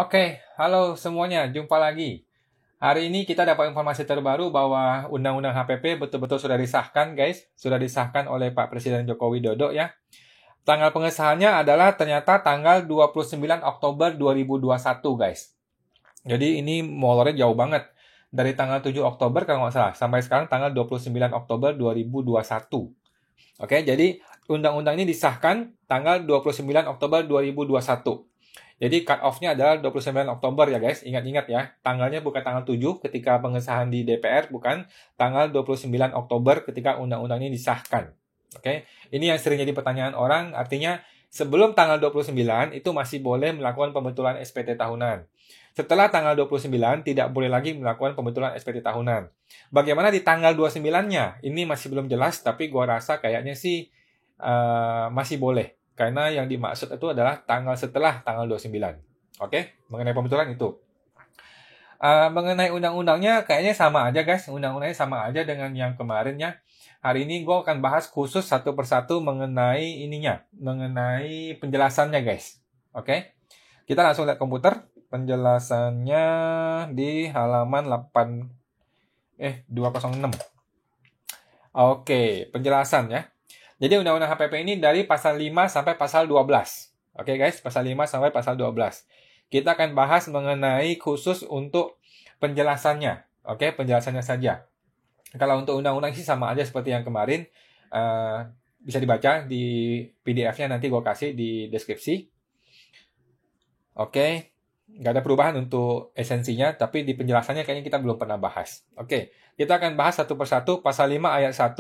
Oke, halo semuanya, jumpa lagi. Hari ini kita dapat informasi terbaru bahwa Undang-Undang HPP betul-betul sudah disahkan, guys. Sudah disahkan oleh Pak Presiden Joko Widodo ya. Tanggal pengesahannya adalah ternyata tanggal 29 Oktober 2021, guys. Jadi ini molornya jauh banget. Dari tanggal 7 Oktober kalau nggak salah, sampai sekarang tanggal 29 Oktober 2021. Oke, jadi undang-undang ini disahkan tanggal 29 Oktober 2021. Jadi cut off-nya adalah 29 Oktober ya guys. Ingat-ingat ya, tanggalnya bukan tanggal 7 ketika pengesahan di DPR, bukan tanggal 29 Oktober ketika undang-undang ini disahkan. Oke, ini yang sering jadi pertanyaan orang, artinya sebelum tanggal 29 itu masih boleh melakukan pembetulan SPT tahunan. Setelah tanggal 29 tidak boleh lagi melakukan pembetulan SPT tahunan. Bagaimana di tanggal 29-nya? Ini masih belum jelas, tapi gua rasa kayaknya sih masih boleh. Karena yang dimaksud itu adalah tanggal setelah tanggal 29. Oke, mengenai pembetulan itu. Mengenai undang-undangnya kayaknya sama aja guys. Undang-undangnya sama aja dengan yang kemarinnya. Hari ini gue akan bahas khusus satu persatu mengenai ininya. Mengenai penjelasannya guys. Oke, kita langsung lihat komputer. Penjelasannya di halaman 206. Oke, penjelasan ya. Jadi Undang-Undang HPP ini dari pasal 5 sampai pasal 12. Oke guys, pasal 5 sampai pasal 12. Kita akan bahas mengenai khusus untuk penjelasannya. Oke, penjelasannya saja. Kalau untuk undang-undang sih sama aja seperti yang kemarin. Bisa dibaca di PDF-nya, nanti gue kasih di deskripsi. Oke, nggak ada perubahan untuk esensinya, tapi di penjelasannya kayaknya kita belum pernah bahas. Oke, kita akan bahas satu persatu pasal 5 ayat 1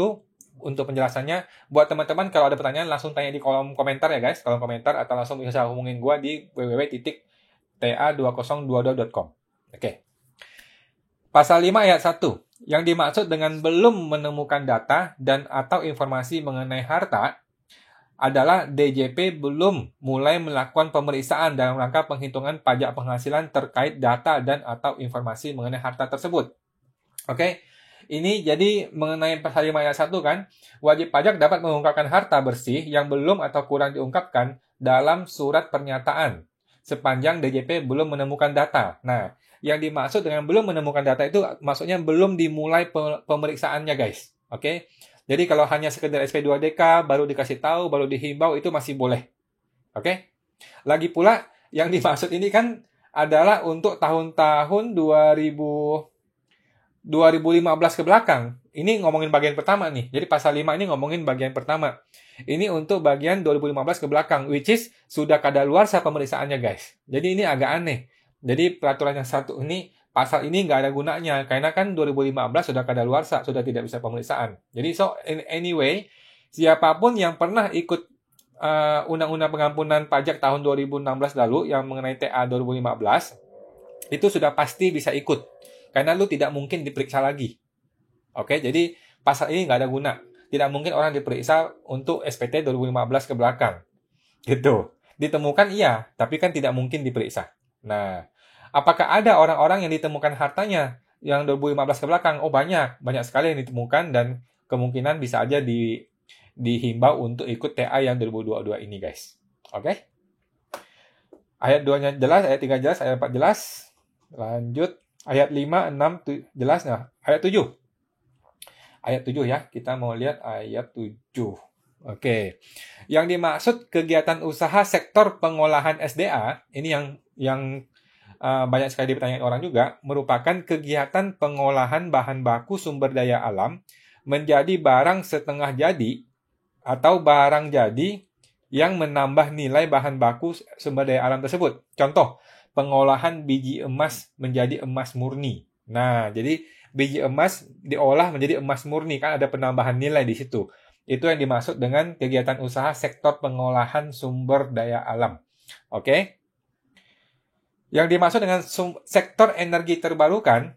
untuk penjelasannya. Buat teman-teman kalau ada pertanyaan langsung tanya di kolom komentar ya guys, kolom komentar, atau langsung bisa hubungin gue di www.ta2022.com. Oke. Pasal 5 ayat 1. Yang dimaksud dengan belum menemukan data dan atau informasi mengenai harta adalah DJP belum mulai melakukan pemeriksaan dalam rangka penghitungan pajak penghasilan terkait data dan atau informasi mengenai harta tersebut. Oke. Ini jadi mengenai pasal 5 ayat 1 kan, wajib pajak dapat mengungkapkan harta bersih yang belum atau kurang diungkapkan dalam surat pernyataan sepanjang DJP belum menemukan data. Nah, yang dimaksud dengan belum menemukan data itu maksudnya belum dimulai pemeriksaannya guys. Oke. Jadi kalau hanya sekedar SP2DK baru dikasih tahu, baru dihimbau itu masih boleh. Oke. Lagi pula yang dimaksud ini kan adalah untuk tahun-tahun 2015 ke belakang. Ini ngomongin bagian pertama nih. Jadi pasal 5 ini ngomongin bagian pertama. Ini untuk bagian 2015 ke belakang, which is sudah kadaluarsa pemeriksaannya guys. Jadi ini agak aneh. Jadi peraturan yang satu ini, pasal ini nggak ada gunanya. Karena kan 2015 sudah kadaluarsa, sudah tidak bisa pemeriksaan. Jadi anyway, siapapun yang pernah ikut Undang-Undang Pengampunan Pajak tahun 2016 lalu, yang mengenai TA 2015, itu sudah pasti bisa ikut. Karena lu tidak mungkin diperiksa lagi. Oke, jadi pasal ini nggak ada guna. Tidak mungkin orang diperiksa untuk SPT 2015 ke belakang. Gitu. Ditemukan iya, tapi kan tidak mungkin diperiksa. Nah, apakah ada orang-orang yang ditemukan hartanya yang 2015 ke belakang? Oh banyak. Banyak sekali yang ditemukan dan kemungkinan bisa aja dihimbau untuk ikut TA yang 2022 ini guys. Oke? Ayat 2-nya jelas, ayat 3 jelas, ayat 4 jelas. Lanjut. Ayat 5, 6 jelas. Nah, ayat 7. Ayat 7 ya. Kita mau lihat ayat 7. Oke. Yang dimaksud kegiatan usaha sektor pengolahan SDA, ini yang banyak sekali dipertanyakan orang juga, merupakan kegiatan pengolahan bahan baku sumber daya alam menjadi barang setengah jadi atau barang jadi yang menambah nilai bahan baku sumber daya alam tersebut. Contoh, pengolahan biji emas menjadi emas murni. Nah, jadi biji emas diolah menjadi emas murni, kan ada penambahan nilai di situ. Itu yang dimaksud dengan kegiatan usaha sektor pengolahan sumber daya alam. Oke? Yang dimaksud dengan sektor energi terbarukan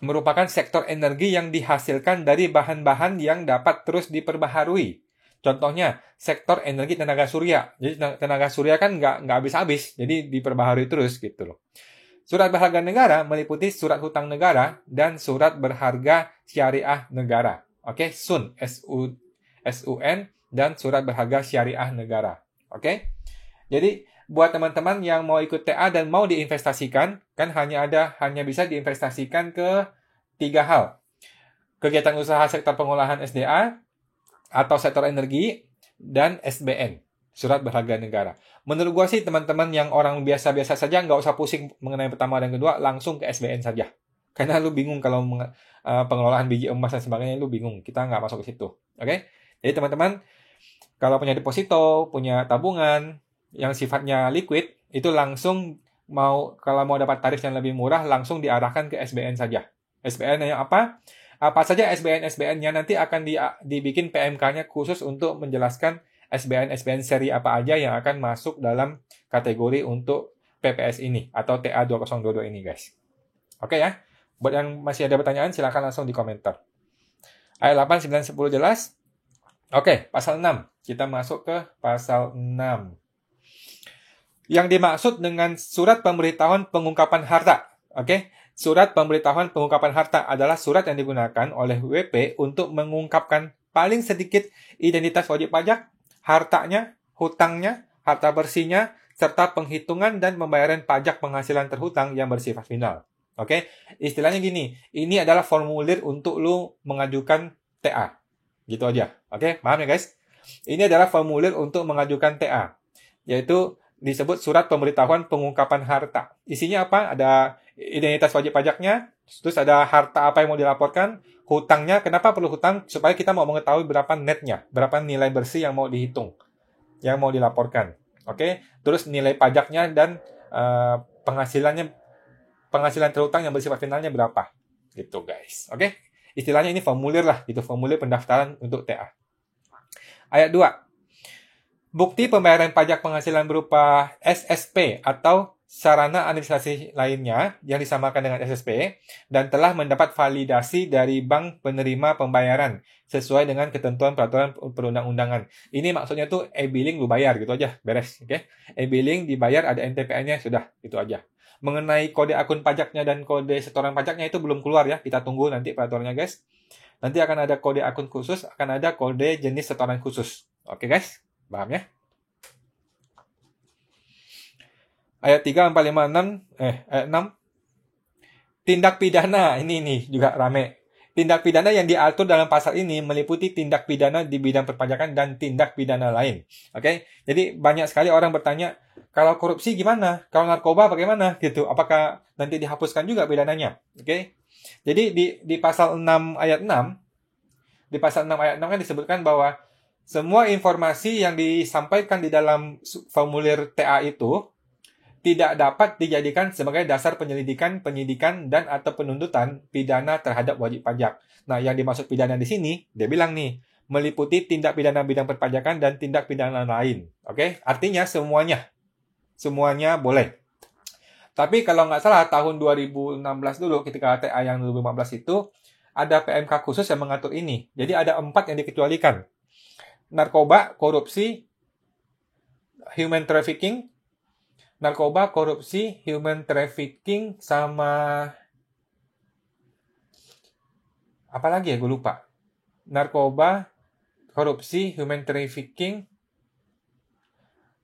merupakan sektor energi yang dihasilkan dari bahan-bahan yang dapat terus diperbaharui. Contohnya, sektor energi tenaga surya. Jadi tenaga surya kan nggak habis-habis, jadi diperbaharui terus gitu loh. Surat berharga negara meliputi surat hutang negara dan surat berharga syariah negara. Oke, SUN, SUN, dan surat berharga syariah negara. Oke? Jadi buat teman-teman yang mau ikut TA dan mau diinvestasikan, kan hanya bisa diinvestasikan ke 3 hal. Kegiatan usaha sektor pengolahan SDA, atau sektor energi, dan SBN, surat berharga negara. Menurut gua sih teman-teman yang orang biasa-biasa saja nggak usah pusing mengenai pertama dan kedua, langsung ke SBN saja. Karena lu bingung kalau pengelolaan biji emas dan sebagainya, lu bingung. Kita nggak masuk ke situ. Oke? Jadi teman-teman, kalau punya deposito, punya tabungan yang sifatnya liquid, itu langsung kalau mau dapat tarif yang lebih murah, langsung diarahkan ke SBN saja. SBN yang apa? Apa saja SBN-SBN-nya nanti akan dibikin PMK-nya khusus untuk menjelaskan SBN-SBN seri apa aja yang akan masuk dalam kategori untuk PPS ini atau TA 2022 ini, guys. Oke ya. Buat yang masih ada pertanyaan, silakan langsung di komentar. Ayat 8, 9, 10 jelas? Oke, pasal 6. Kita masuk ke pasal 6. Yang dimaksud dengan surat pemberitahuan pengungkapan harta. Oke, surat pemberitahuan pengungkapan harta adalah surat yang digunakan oleh WP untuk mengungkapkan paling sedikit identitas wajib pajak, hartanya, hutangnya, harta bersihnya, serta penghitungan dan pembayaran pajak penghasilan terhutang yang bersifat final. Oke, istilahnya gini, ini adalah formulir untuk lu mengajukan TA. Gitu aja. Oke, paham ya guys? Ini adalah formulir untuk mengajukan TA, yaitu disebut surat pemberitahuan pengungkapan harta. Isinya apa? Ada identitas wajib pajaknya, terus ada harta apa yang mau dilaporkan, hutangnya, kenapa perlu hutang? Supaya kita mau mengetahui berapa netnya, berapa nilai bersih yang mau dihitung, yang mau dilaporkan. Oke, terus nilai pajaknya dan penghasilan terhutang yang bersifat finalnya berapa. Gitu guys. Oke, istilahnya ini formulir lah, itu formulir pendaftaran untuk TA. Ayat 2. Bukti pembayaran pajak penghasilan berupa SSP atau sarana administrasi lainnya yang disamakan dengan SSP dan telah mendapat validasi dari bank penerima pembayaran sesuai dengan ketentuan peraturan perundang-undangan. Ini maksudnya tuh e-billing lu bayar gitu aja, beres. Oke? E-billing dibayar, ada NTPN-nya, sudah, itu aja. Mengenai kode akun pajaknya dan kode setoran pajaknya itu belum keluar ya, kita tunggu nanti peraturannya guys. Nanti akan ada kode akun khusus, akan ada kode jenis setoran khusus. Oke guys, paham ya? Ayat 3, 4, 5, 6, ayat 6. Tindak pidana, ini nih juga rame. Tindak pidana yang diatur dalam pasal ini meliputi tindak pidana di bidang perpajakan dan tindak pidana lain. Oke, jadi banyak sekali orang bertanya, kalau korupsi gimana? Kalau narkoba bagaimana? Gitu. Apakah nanti dihapuskan juga pidananya? Oke. Jadi di pasal 6 ayat 6, di pasal 6 ayat 6 kan disebutkan bahwa semua informasi yang disampaikan di dalam formulir TA itu tidak dapat dijadikan sebagai dasar penyelidikan, penyidikan, dan atau penuntutan pidana terhadap wajib pajak. Nah, yang dimaksud pidana di sini, dia bilang nih, meliputi tindak pidana bidang perpajakan dan tindak pidana lain. Oke? Artinya semuanya boleh. Tapi kalau nggak salah, tahun 2016 dulu, ketika TA yang 2015 itu, ada PMK khusus yang mengatur ini. Jadi ada 4 yang dikecualikan. Narkoba, korupsi, human trafficking, sama apa lagi ya, gue lupa. Narkoba, korupsi, human trafficking,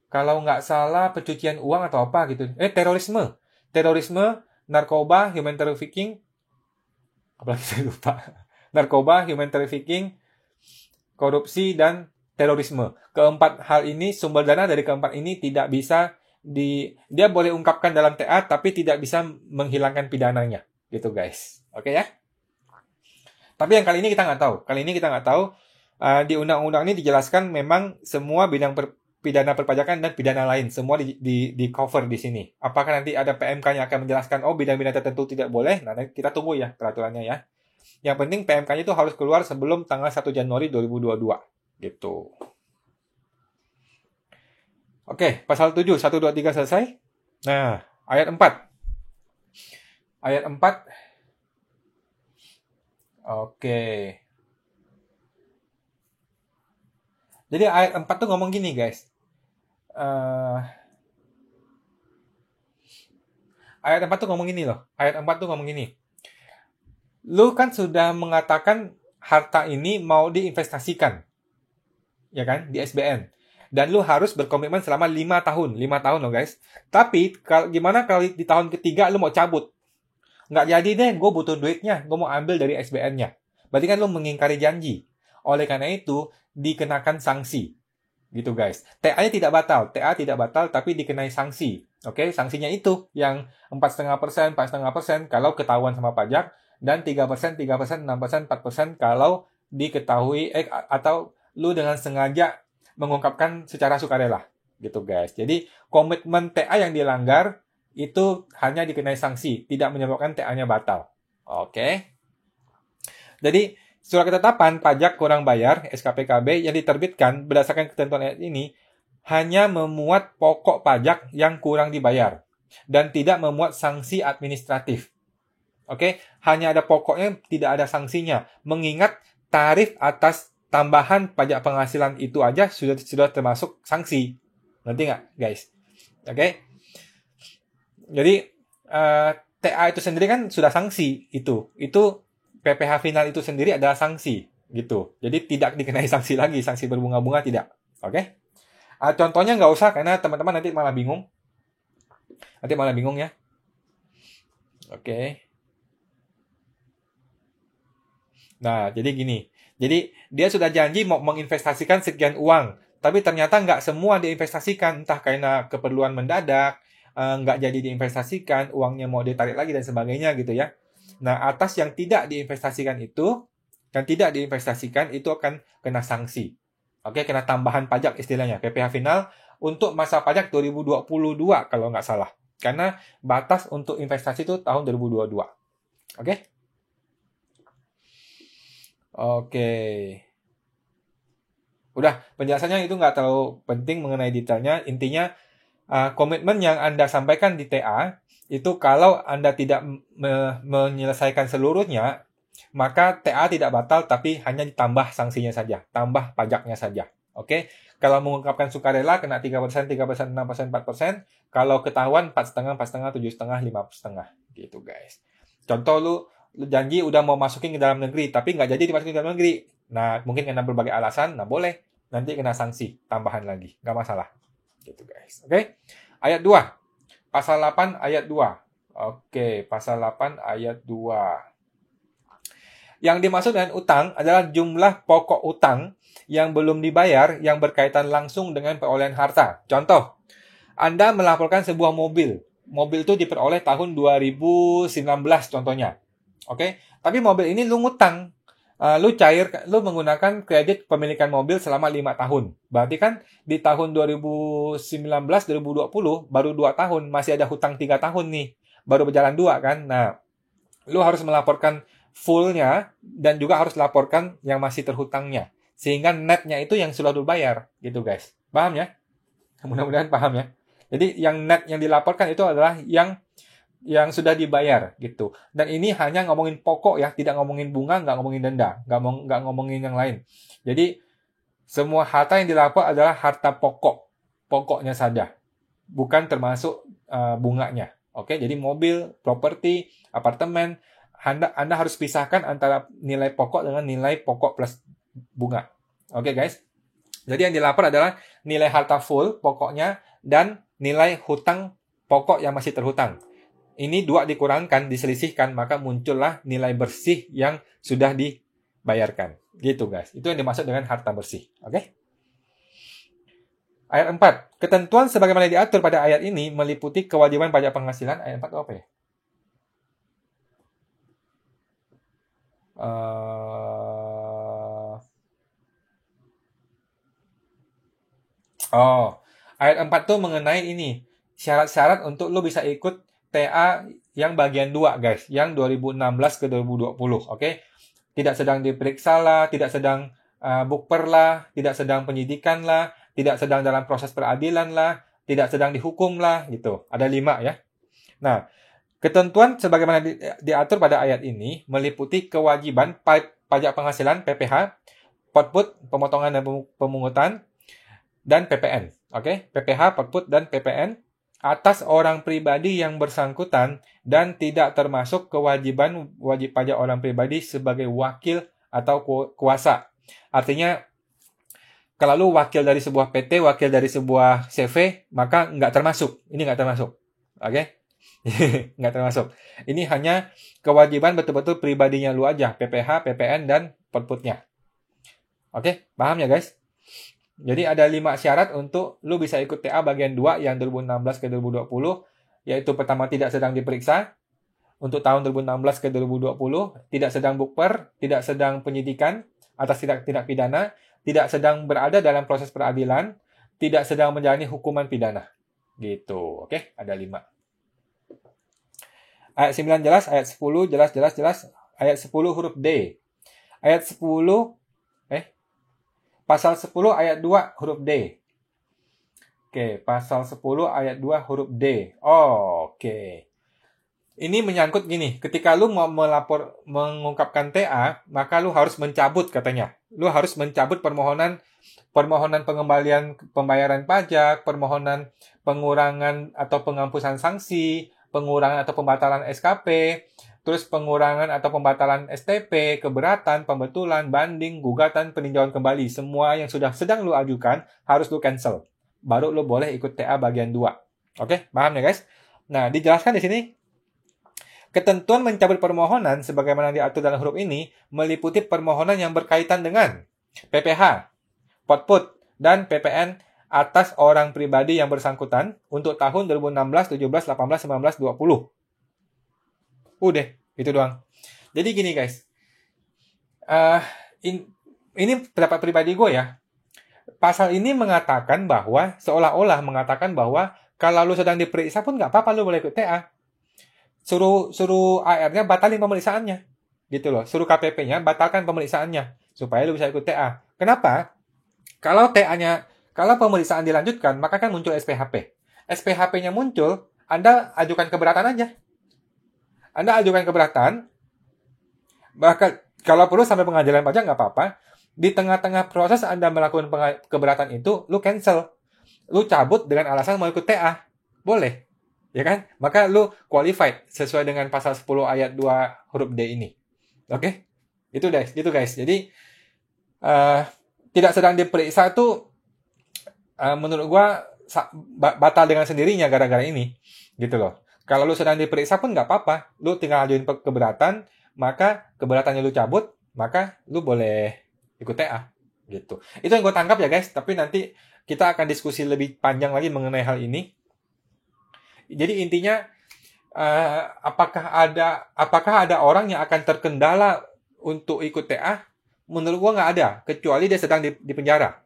kalau nggak salah pencucian uang atau apa gitu. Terorisme, narkoba, human trafficking, apalagi saya lupa. Narkoba, human trafficking, korupsi, dan terorisme. Keempat hal ini, sumber dana dari keempat ini tidak bisa dia boleh ungkapkan dalam TA tapi tidak bisa menghilangkan pidananya gitu guys. Oke ya. Tapi yang kali ini kita nggak tahu. Di undang-undang ini dijelaskan memang semua bidang pidana perpajakan dan pidana lain semua di cover di sini. Apakah nanti ada PMK yang akan menjelaskan bidang-bidang tertentu tidak boleh? Nah, kita tunggu ya peraturannya ya. Yang penting PMK-nya itu harus keluar sebelum tanggal 1 Januari 2022 gitu. Oke, pasal 7, 1, 2, 3 selesai. Nah, ayat 4. Ayat 4. Oke. Jadi ayat 4 tuh ngomong gini, guys. Ayat 4 tuh ngomong gini loh. Ayat 4 tuh ngomong gini. Lu kan sudah mengatakan harta ini mau diinvestasikan. Ya kan? Di SBN. Dan lu harus berkomitmen selama 5 tahun. 5 tahun loh guys. Tapi gimana kalau di tahun ketiga lu mau cabut? Nggak jadi deh, gue butuh duitnya. Gue mau ambil dari SBN-nya. Berarti kan lu mengingkari janji. Oleh karena itu, dikenakan sanksi. Gitu guys. TA-nya tidak batal. TA tidak batal, tapi dikenai sanksi. Oke, sanksinya itu yang 4,5%, 4,5% kalau ketahuan sama pajak. Dan 3%, 3%, 6%, 4% kalau diketahui atau lu dengan sengaja mengungkapkan secara sukarela. Gitu guys. Jadi, komitmen TA yang dilanggar itu hanya dikenai sanksi, tidak menyebabkan TA-nya batal. Oke. Jadi, surat ketetapan pajak kurang bayar (SKPKB) yang diterbitkan berdasarkan ketentuan ayat ini hanya memuat pokok pajak yang kurang dibayar dan tidak memuat sanksi administratif. Oke, hanya ada pokoknya, tidak ada sanksinya. Mengingat tarif atas tambahan pajak penghasilan itu aja sudah termasuk sanksi. Ngerti nggak, guys? Oke. Jadi TA itu sendiri kan sudah sanksi itu. Itu PPh final itu sendiri adalah sanksi gitu. Jadi tidak dikenai sanksi lagi, sanksi berbunga-bunga tidak. Oke? Contohnya nggak usah karena teman-teman nanti malah bingung. Nanti malah bingung ya. Oke. Nah, jadi gini. Jadi dia sudah janji mau menginvestasikan sekian uang, tapi ternyata nggak semua diinvestasikan, entah karena keperluan mendadak, nggak jadi diinvestasikan, uangnya mau ditarik lagi dan sebagainya gitu ya. Nah, atas yang tidak diinvestasikan itu akan kena sanksi. Oke, kena tambahan pajak istilahnya, PPh final untuk masa pajak 2022 kalau nggak salah. Karena batas untuk investasi itu tahun 2022. Oke? Oke. Udah, penjelasannya itu nggak terlalu penting mengenai detailnya. Intinya, komitmen yang Anda sampaikan di TA, itu kalau Anda tidak menyelesaikan seluruhnya, maka TA tidak batal, tapi hanya ditambah sanksinya saja, tambah pajaknya saja. Oke? Kalau mengungkapkan sukarela, kena 3%, 3%, 6%, 4%. Kalau ketahuan, 4,5%, 4,5%, 7,5%, 5%. Gitu, guys. Contoh, lu janji udah mau masukin ke dalam negeri, tapi nggak jadi dimasukin ke dalam negeri. Nah, mungkin karena berbagai alasan, nah boleh. Nanti kena sanksi, tambahan lagi. Nggak masalah. Gitu, guys. Oke? Ayat 2. Pasal 8 ayat 2. Oke, pasal 8 ayat 2. Yang dimaksud dengan utang adalah jumlah pokok utang yang belum dibayar yang berkaitan langsung dengan perolehan harta. Contoh, Anda melaporkan sebuah mobil. Mobil itu diperoleh tahun 2019 contohnya. Oke, tapi mobil ini lu ngutang. Lu menggunakan kredit pemilikan mobil selama 5 tahun. Berarti kan di tahun 2019-2020 baru 2 tahun, masih ada hutang 3 tahun nih. Baru berjalan 2 kan. Nah, lu harus melaporkan full-nya dan juga harus laporkan yang masih terhutangnya. Sehingga netnya itu yang sudah lu bayar. Gitu guys. Paham ya? Mudah-mudahan paham ya. Jadi yang net yang dilaporkan itu adalah yang sudah dibayar gitu. Dan ini hanya ngomongin pokok ya, tidak ngomongin bunga, nggak ngomongin denda, nggak ngomongin yang lain. Jadi semua harta yang dilapor adalah harta pokoknya saja, bukan termasuk bunganya. Oke, jadi mobil, properti, apartemen, Anda harus pisahkan antara nilai pokok dengan nilai pokok plus bunga. Oke guys. Jadi yang dilapor adalah nilai harta full pokoknya dan nilai hutang pokok yang masih terhutang. Ini 2 dikurangkan, diselisihkan, maka muncullah nilai bersih yang sudah dibayarkan. Gitu guys. Itu yang dimaksud dengan harta bersih. Oke? Ayat 4. Ketentuan sebagaimana diatur pada ayat ini meliputi kewajiban pajak penghasilan. Ayat 4 itu apa ya? Ayat 4 itu mengenai ini. Syarat-syarat untuk lo bisa ikut TA yang bagian 2 guys, yang 2016 ke 2020, oke? Tidak sedang diperiksa lah, tidak sedang bukper lah, tidak sedang penyidikan lah, tidak sedang dalam proses peradilan lah, tidak sedang dihukum lah, gitu. Ada 5 ya. Nah, ketentuan sebagaimana diatur pada ayat ini meliputi kewajiban pajak penghasilan PPh, potput, pemotongan dan pemungutan, dan PPN. Oke? PPh, potput, dan PPN atas orang pribadi yang bersangkutan dan tidak termasuk kewajiban wajib pajak orang pribadi sebagai wakil atau kuasa. Artinya, Kalau lu wakil dari sebuah PT, wakil dari sebuah CV, maka nggak termasuk. Ini nggak termasuk. Oke? Nggak termasuk. Ini hanya kewajiban betul-betul pribadinya lu aja. PPH, PPN, dan outputnya. Oke? Paham ya guys? Jadi ada 5 syarat untuk lu bisa ikut TA bagian 2 yang 2016 ke 2020. Yaitu pertama, tidak sedang diperiksa. Untuk tahun 2016 ke 2020. Tidak sedang bukper. Tidak sedang penyidikan atas tindak pidana. Tidak sedang berada dalam proses peradilan, tidak sedang menjalani hukuman pidana. Gitu, oke? Ada 5. Ayat 9 jelas, ayat 10 jelas. Ayat 10 huruf D. Ayat 10, pasal 10 ayat 2 huruf D. Oke, pasal 10 ayat 2 huruf D. Oh, oke. Ini menyangkut gini, ketika lu mau mengungkapkan TA, maka lu harus mencabut katanya. Lu harus mencabut permohonan pengembalian pembayaran pajak, permohonan pengurangan atau penghapusan sanksi, pengurangan atau pembatalan SKP, terus pengurangan atau pembatalan STP, keberatan, pembetulan, banding, gugatan, peninjauan kembali. Semua yang sudah sedang lu ajukan harus lu cancel. Baru lu boleh ikut TA bagian 2. Oke, paham ya guys? Nah, dijelaskan di sini. Ketentuan mencabut permohonan sebagaimana diatur dalam huruf ini meliputi permohonan yang berkaitan dengan PPH, output, dan PPN atas orang pribadi yang bersangkutan untuk tahun 2016, 17, 18, 19, 20. Udah, itu doang. Jadi gini guys, ini pendapat pribadi gue ya. Pasal ini mengatakan bahwa, seolah-olah mengatakan bahwa kalau lu sedang diperiksa pun nggak apa-apa lu boleh ikut TA. Suruh AR-nya batalin pemeriksaannya. Gitu loh. Suruh KPP-nya batalkan pemeriksaannya supaya lu bisa ikut TA. Kenapa? Kalau pemeriksaan dilanjutkan, maka kan muncul SPHP. SPHP-nya muncul, Anda ajukan keberatan aja. Anda ajukan keberatan, bahkan kalau perlu sampai pengadilan pajak nggak apa-apa. Di tengah-tengah proses Anda melakukan keberatan itu, lu cancel. Lu cabut dengan alasan mau ikut TA. Boleh. Ya kan? Maka lu qualified sesuai dengan pasal 10 ayat 2 huruf D ini. Oke? Itu guys, gitu guys. Jadi tidak sedang diperiksa itu menurut gua batal dengan sendirinya gara-gara ini. Gitu loh. Kalau lu sedang diperiksa pun nggak apa-apa. Lu tinggal ajuin keberatan, maka keberatannya lu cabut, maka lu boleh ikut TA. Gitu. Itu yang gue tangkap ya guys. Tapi nanti kita akan diskusi lebih panjang lagi mengenai hal ini. Jadi intinya apakah ada orang yang akan terkendala untuk ikut TA? Menurut gua nggak ada, kecuali dia sedang di penjara.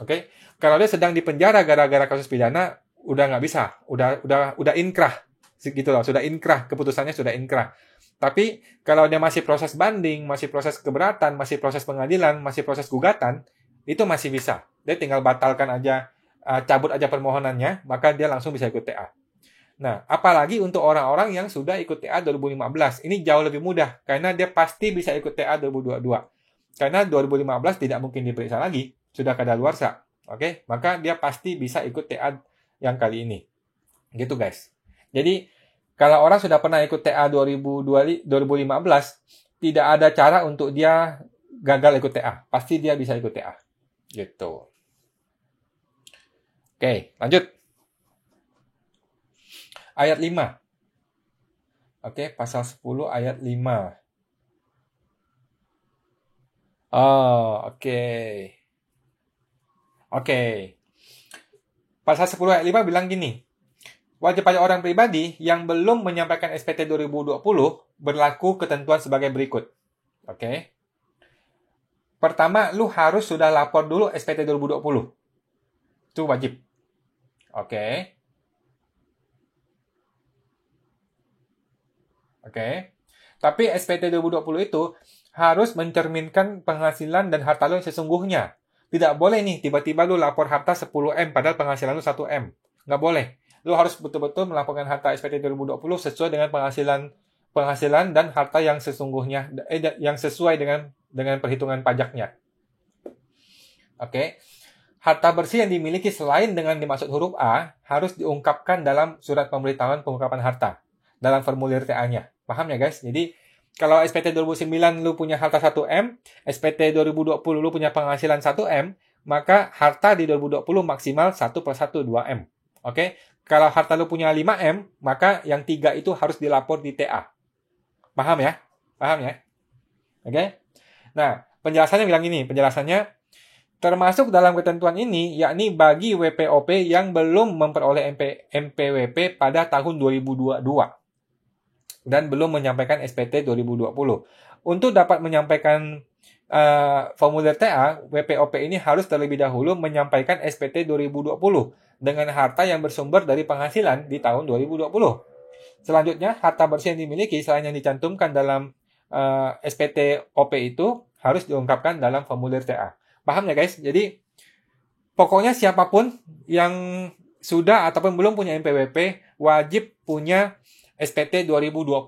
Oke? Kalau dia sedang di penjara gara-gara kasus pidana, udah nggak bisa, udah inkrah, gitu loh, sudah inkrah, keputusannya sudah inkrah. Tapi kalau dia masih proses banding, masih proses keberatan, masih proses pengadilan, masih proses gugatan, itu masih bisa. Dia tinggal batalkan aja, cabut aja permohonannya, maka dia langsung bisa ikut TA. Nah, apalagi untuk orang-orang yang sudah ikut TA 2015. Ini jauh lebih mudah, karena dia pasti bisa ikut TA 2022. Karena 2015 tidak mungkin diperiksa lagi, sudah kadaluarsa. Oke, maka dia pasti bisa ikut TA yang kali ini. Gitu guys. Jadi, kalau orang sudah pernah ikut TA 2015, tidak ada cara untuk dia gagal ikut TA. Pasti dia bisa ikut TA. Gitu. Oke, lanjut. Ayat 5. Oke, pasal 10 ayat 5. Oh, oke. Oke. Pasal 10 ayat 5 bilang gini. Wajib pajak orang pribadi yang belum menyampaikan SPT 2020 berlaku ketentuan sebagai berikut. Oke. Pertama, lu harus sudah lapor dulu SPT 2020. Itu wajib. Oke. Oke. Tapi SPT 2020 itu harus mencerminkan penghasilan dan harta lu yang sesungguhnya. Tidak boleh nih, tiba-tiba lu lapor harta 10M padahal penghasilan lu 1M. Nggak boleh. Lu harus betul-betul melaporkan harta SPT 2020 sesuai dengan penghasilan dan harta yang sesungguhnya, yang sesuai dengan perhitungan pajaknya. Oke. Harta bersih yang dimiliki selain dengan dimaksud huruf A harus diungkapkan dalam surat pemberitahuan pengungkapan harta dalam formulir TA-nya. Paham ya guys? Jadi kalau SPT 2009 lu punya harta 1M, SPT 2020 lu punya penghasilan 1M, maka harta di 2020 maksimal 1/1, 2M. Oke? Kalau harta lu punya 5M, maka yang 3 itu harus dilapor di TA. Paham ya? Paham ya? Oke? Nah, penjelasannya bilang ini, penjelasannya termasuk dalam ketentuan ini, yakni bagi WPOP yang belum memperoleh MPWP pada tahun 2022 dan belum menyampaikan SPT 2020. Untuk dapat menyampaikan formulir TA, WPOP ini harus terlebih dahulu menyampaikan SPT 2020 dengan harta yang bersumber dari penghasilan di tahun 2020. Selanjutnya, harta bersih yang dimiliki selain yang dicantumkan dalam SPT OP itu harus diungkapkan dalam formulir TA. Paham ya guys? Jadi, pokoknya siapapun yang sudah ataupun belum punya MPWP wajib punya SPT 2020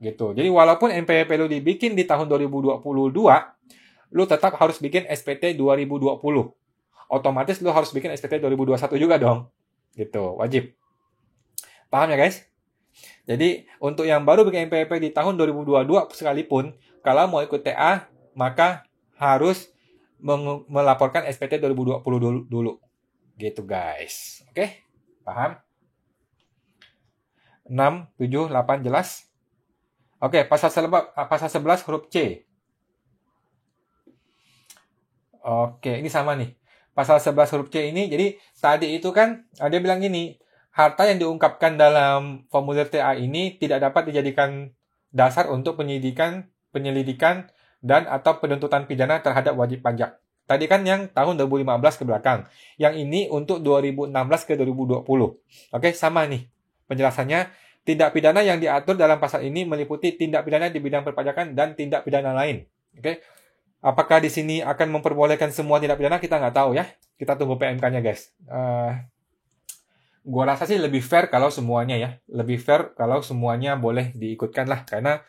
gitu. Jadi walaupun MPWP lu dibikin di tahun 2022, lu tetap harus bikin SPT 2020. Otomatis lu harus bikin SPT 2021 juga dong. Gitu, wajib. Paham ya guys? Jadi untuk yang baru bikin MPWP di tahun 2022 sekalipun, kalau mau ikut TA, maka harus melaporkan SPT 2020 dulu. Gitu guys. Oke? Paham? 6, 7, 8 jelas? Oke, pasal 11 huruf C. Oke, ini sama nih. Pasal 11 huruf C ini, jadi tadi itu kan dia bilang gini, harta yang diungkapkan dalam formulir TA ini tidak dapat dijadikan dasar untuk penyelidikan dan atau penuntutan pidana terhadap wajib pajak. Tadi kan yang tahun 2015 ke belakang. Yang ini untuk 2016 ke 2020. Oke, sama nih. Penjelasannya, tindak pidana yang diatur dalam pasal ini meliputi tindak pidana di bidang perpajakan dan tindak pidana lain. Oke. Apakah di sini akan memperbolehkan semua tindak pidana? Kita nggak tahu ya. Kita tunggu PMK-nya guys. Gua rasa sih lebih fair kalau semuanya ya. Lebih fair kalau semuanya boleh diikutkan lah. Karena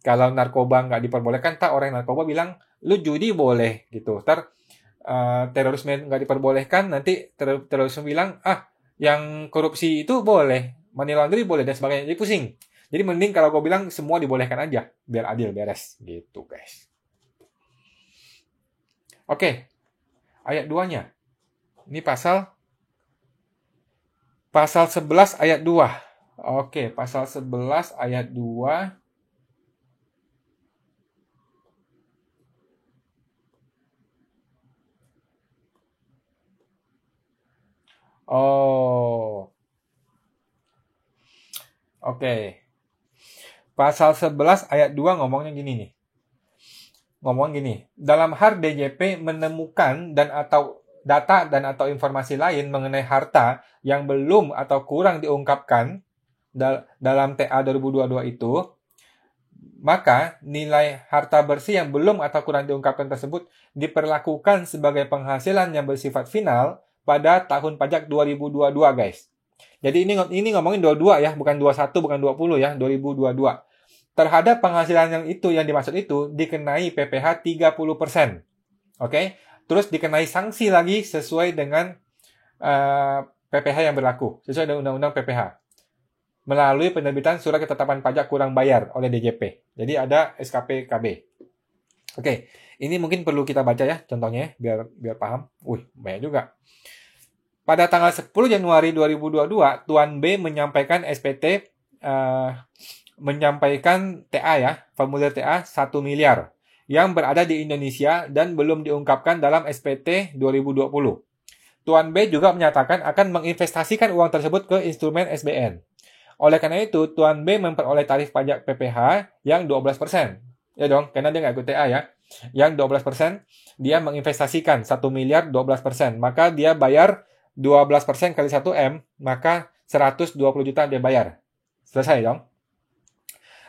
kalau narkoba nggak diperbolehkan, orang narkoba bilang, lu judi boleh gitu. Terorisme nggak diperbolehkan, nanti terorisme bilang, yang korupsi itu boleh. Money laundry boleh dan sebagainya. Jadi pusing. Jadi mending kalau gue bilang semua dibolehkan aja. Biar adil, beres. Gitu guys. Oke. Ayat 2-nya. Ini pasal 11 ayat 2. Oke, pasal 11 ayat 2. Oh. Oke. Pasal 11 ayat 2 ngomongnya gini nih. Ngomong gini, dalam hal DJP menemukan dan atau data dan atau informasi lain mengenai harta yang belum atau kurang diungkapkan dalam TA 2022 itu, maka nilai harta bersih yang belum atau kurang diungkapkan tersebut diperlakukan sebagai penghasilan yang bersifat final pada tahun pajak 2022 guys. Jadi ini ngomongin 22 ya, bukan 21, bukan 20 ya, 2022. Terhadap penghasilan yang dimaksud itu dikenai PPh 30%. Oke? Terus dikenai sanksi lagi sesuai dengan PPh yang berlaku, sesuai dengan Undang-Undang PPh. Melalui penerbitan surat ketetapan pajak kurang bayar oleh DJP. Jadi ada SKP KB. Oke, ini mungkin perlu kita baca ya contohnya biar paham. Banyak juga. Pada tanggal 10 Januari 2022, Tuan B menyampaikan SPT menyampaikan TA ya, formulir TA 1 miliar yang berada di Indonesia dan belum diungkapkan dalam SPT 2020. Tuan B juga menyatakan akan menginvestasikan uang tersebut ke instrumen SBN. Oleh karena itu, Tuan B memperoleh tarif pajak PPh yang 12%. Ya dong, karena dia nggak ikut TA ya. Yang 12%, dia menginvestasikan 1 miliar 12%. Maka dia bayar 12% kali 1M, maka 120 juta dia bayar. Selesai dong.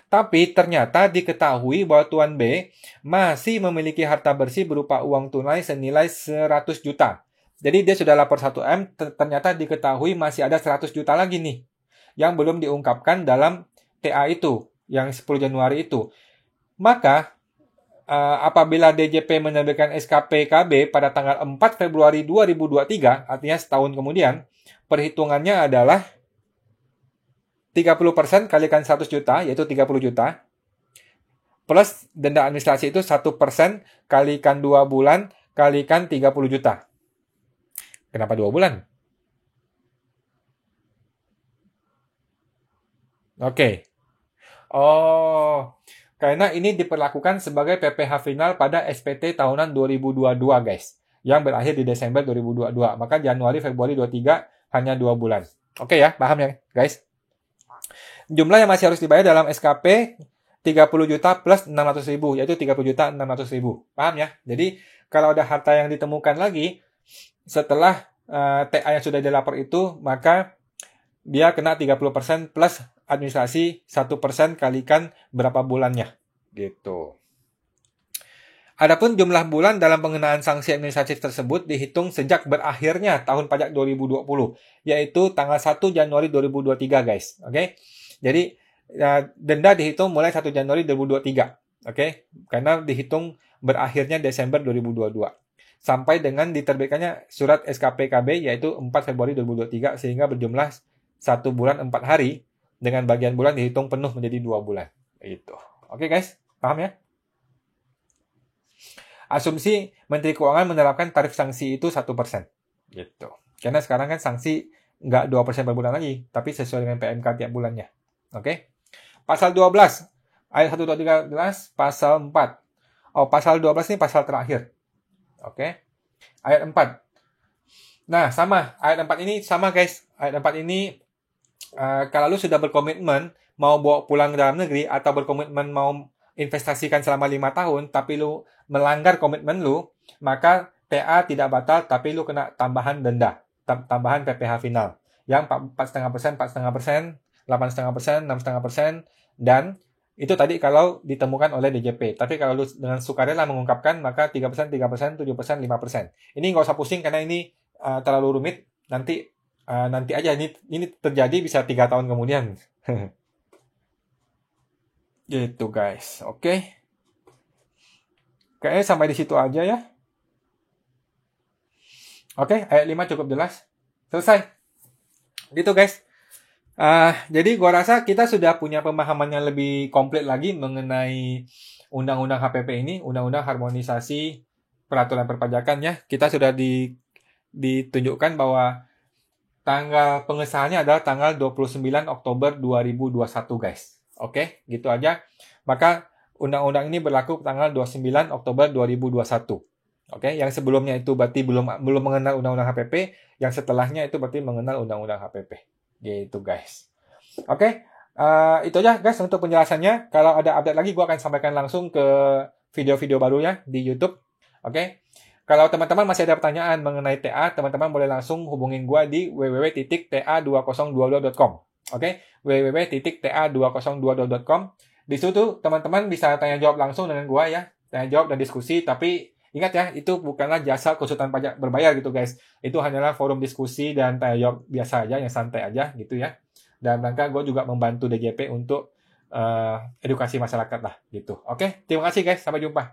Tapi ternyata diketahui bahwa Tuan B masih memiliki harta bersih berupa uang tunai senilai 100 juta. Jadi dia sudah lapor 1M, ternyata diketahui masih ada 100 juta lagi nih yang belum diungkapkan dalam TA itu, yang 10 Januari itu. Maka apabila DJP menerbitkan SKP KB pada tanggal 4 Februari 2023, artinya setahun kemudian, perhitungannya adalah 30% kalikan 100 juta, yaitu 30 juta, plus denda administrasi itu 1% kalikan 2 bulan, kalikan 30 juta. Kenapa 2 bulan? Oke. Oh, karena ini diperlakukan sebagai PPh final pada SPT tahunan 2022, guys. Yang berakhir di Desember 2022. Maka Januari, Februari 23 hanya 2 bulan. Oke ya, paham ya, guys? Jumlah yang masih harus dibayar dalam SKP 30 juta plus 600 ribu, yaitu 30 juta 600 ribu. Paham ya? Jadi, kalau ada harta yang ditemukan lagi, setelah TA yang sudah dilapor itu, maka dia kena 30% plus administrasi 1% kalikan berapa bulannya. Gitu. Adapun jumlah bulan dalam pengenaan sanksi administratif tersebut dihitung sejak berakhirnya tahun pajak 2020, yaitu tanggal 1 Januari 2023, guys. Oke? Jadi, denda dihitung mulai 1 Januari 2023. Oke? Karena dihitung berakhirnya Desember 2022. Sampai dengan diterbitkannya surat SKPKB, yaitu 4 Februari 2023, sehingga berjumlah 1 bulan 4 hari, dengan bagian bulan dihitung penuh menjadi 2 bulan. Itu. Oke, guys? Paham ya? Asumsi Menteri Keuangan menerapkan tarif sanksi itu 1%. Gitu. Karena sekarang kan sanksi nggak 2% per bulan lagi, tapi sesuai dengan PMK tiap bulannya. Oke? Pasal 12. Ayat 1, 2, 13, pasal 4. Oh, pasal 12 ini pasal terakhir. Oke? Ayat 4. Nah, sama. Ayat 4 ini sama, guys. Ayat 4 ini, kalau lu sudah berkomitmen mau bawa pulang ke dalam negeri, atau berkomitmen mau investasikan selama 5 tahun, tapi lu melanggar komitmen lu, maka TA tidak batal, tapi lu kena tambahan denda, tambahan PPh final, yang 4,5%, 4,5%, 8,5%, 6,5%, dan itu tadi kalau ditemukan oleh DJP. Tapi kalau lu dengan sukarela mengungkapkan, maka 3%, 3%, 7%, 5%. Ini nggak usah pusing, karena ini terlalu rumit. Nanti aja, ini terjadi bisa 3 tahun kemudian. Gitu, guys. Oke. Kayaknya sampai di situ aja ya. Oke, ayat 5 cukup jelas. Selesai. Gitu, guys. Jadi gua rasa kita sudah punya pemahaman yang lebih komplit lagi mengenai Undang-Undang HPP ini, Undang-Undang Harmonisasi Peraturan Perpajakan ya. Kita sudah ditunjukkan bahwa tanggal pengesahannya adalah tanggal 29 Oktober 2021, guys. Oke, gitu aja. Maka undang-undang ini berlaku tanggal 29 Oktober 2021. Oke, yang sebelumnya itu berarti belum mengenal undang-undang HPP, yang setelahnya itu berarti mengenal undang-undang HPP. Gitu, guys. Oke, itu aja, guys, untuk penjelasannya. Kalau ada update lagi, gue akan sampaikan langsung ke video-video barunya di YouTube. Oke. Kalau teman-teman masih ada pertanyaan mengenai TA, teman-teman boleh langsung hubungin gue di www.ta2022.com. Oke, www.ta2022.com. Di situ teman-teman bisa tanya jawab langsung dengan gue ya, tanya jawab dan diskusi. Tapi ingat ya, itu bukanlah jasa konsultan pajak berbayar gitu, guys. Itu hanyalah forum diskusi dan tanya jawab biasa aja, yang santai aja gitu ya. Dan rangka gue juga membantu DJP untuk edukasi masyarakat lah gitu. Oke, terima kasih, guys. Sampai jumpa.